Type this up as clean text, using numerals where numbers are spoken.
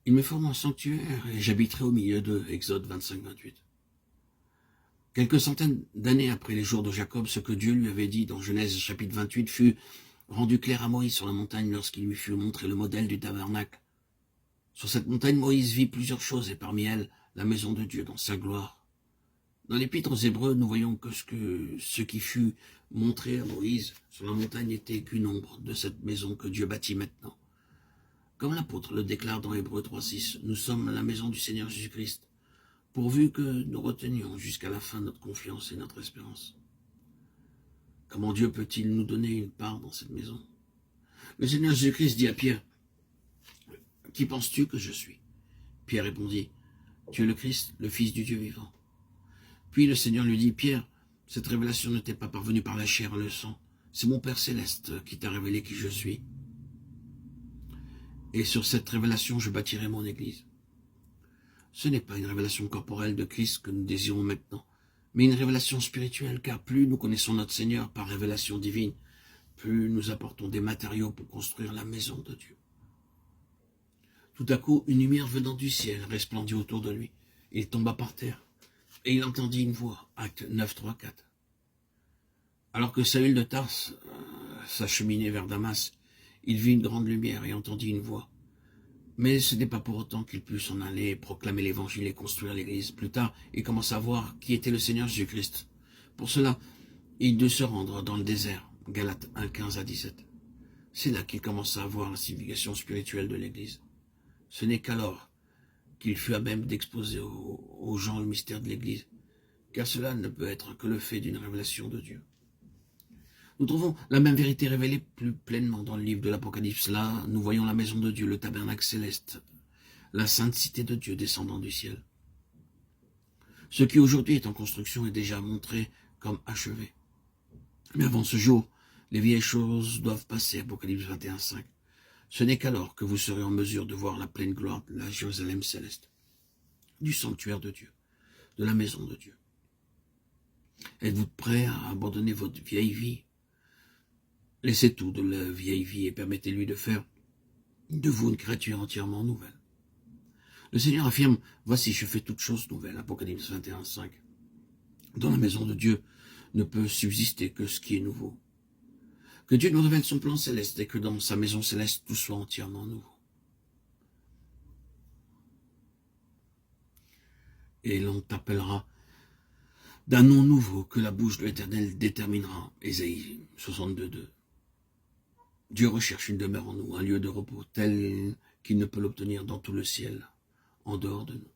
Ils me feront un sanctuaire et j'habiterai au milieu d'eux. Exode 25, 28. Quelques centaines d'années après les jours de Jacob, ce que Dieu lui avait dit dans Genèse chapitre 28 fut rendu clair à Moïse sur la montagne lorsqu'il lui fut montré le modèle du tabernacle. Sur cette montagne, Moïse vit plusieurs choses et parmi elles, la maison de Dieu dans sa gloire. Dans l'Épître aux Hébreux, nous voyons que ce qui fut montré à Moïse sur la montagne n'était qu'une ombre de cette maison que Dieu bâtit maintenant. Comme l'apôtre le déclare dans Hébreux 3,6, nous sommes la maison du Seigneur Jésus-Christ, pourvu que nous retenions jusqu'à la fin notre confiance et notre espérance. Comment Dieu peut-il nous donner une part dans cette maison? Le Seigneur Jésus-Christ dit à Pierre, « Qui penses-tu que je suis ?» Pierre répondit, « Tu es le Christ, le Fils du Dieu vivant. » Puis le Seigneur lui dit, « Pierre, cette révélation ne t'est pas parvenue par la chair et le sang. C'est mon Père céleste qui t'a révélé qui je suis. Et sur cette révélation, je bâtirai mon Église. » Ce n'est pas une révélation corporelle de Christ que nous désirons maintenant, mais une révélation spirituelle, car plus nous connaissons notre Seigneur par révélation divine, plus nous apportons des matériaux pour construire la maison de Dieu. Tout à coup, une lumière venant du ciel resplendit autour de lui. Il tomba par terre, et il entendit une voix, Acte 9, 3, 4. Alors que Saül de Tarse s'acheminait vers Damas, il vit une grande lumière et entendit une voix. Mais ce n'est pas pour autant qu'il put s'en aller, proclamer l'évangile et construire l'église. Plus tard, il commença à voir qui était le Seigneur Jésus-Christ. Pour cela, il dut se rendre dans le désert, Galates 1, 15 à 17. C'est là qu'il commença à voir la signification spirituelle de l'église. Ce n'est qu'alors qu'il fut à même d'exposer aux gens le mystère de l'église, car cela ne peut être que le fait d'une révélation de Dieu. Nous trouvons la même vérité révélée plus pleinement dans le livre de l'Apocalypse. Là, nous voyons la maison de Dieu, le tabernacle céleste, la sainte cité de Dieu descendant du ciel. Ce qui aujourd'hui est en construction est déjà montré comme achevé. Mais avant ce jour, les vieilles choses doivent passer, Apocalypse 21, 5. Ce n'est qu'alors que vous serez en mesure de voir la pleine gloire de la Jérusalem céleste, du sanctuaire de Dieu, de la maison de Dieu. Êtes-vous prêts à abandonner votre vieille vie? Laissez tout de la vieille vie et permettez-lui de faire de vous une créature entièrement nouvelle. Le Seigneur affirme, « Voici, je fais toutes choses nouvelles » Apocalypse 21, 5. Dans la maison de Dieu ne peut subsister que ce qui est nouveau. Que Dieu nous révèle son plan céleste et que dans sa maison céleste, tout soit entièrement nouveau. Et l'on t'appellera d'un nom nouveau que la bouche de l'Éternel déterminera. Ésaïe 62, 2. Dieu recherche une demeure en nous, un lieu de repos tel qu'il ne peut l'obtenir dans tout le ciel, en dehors de nous.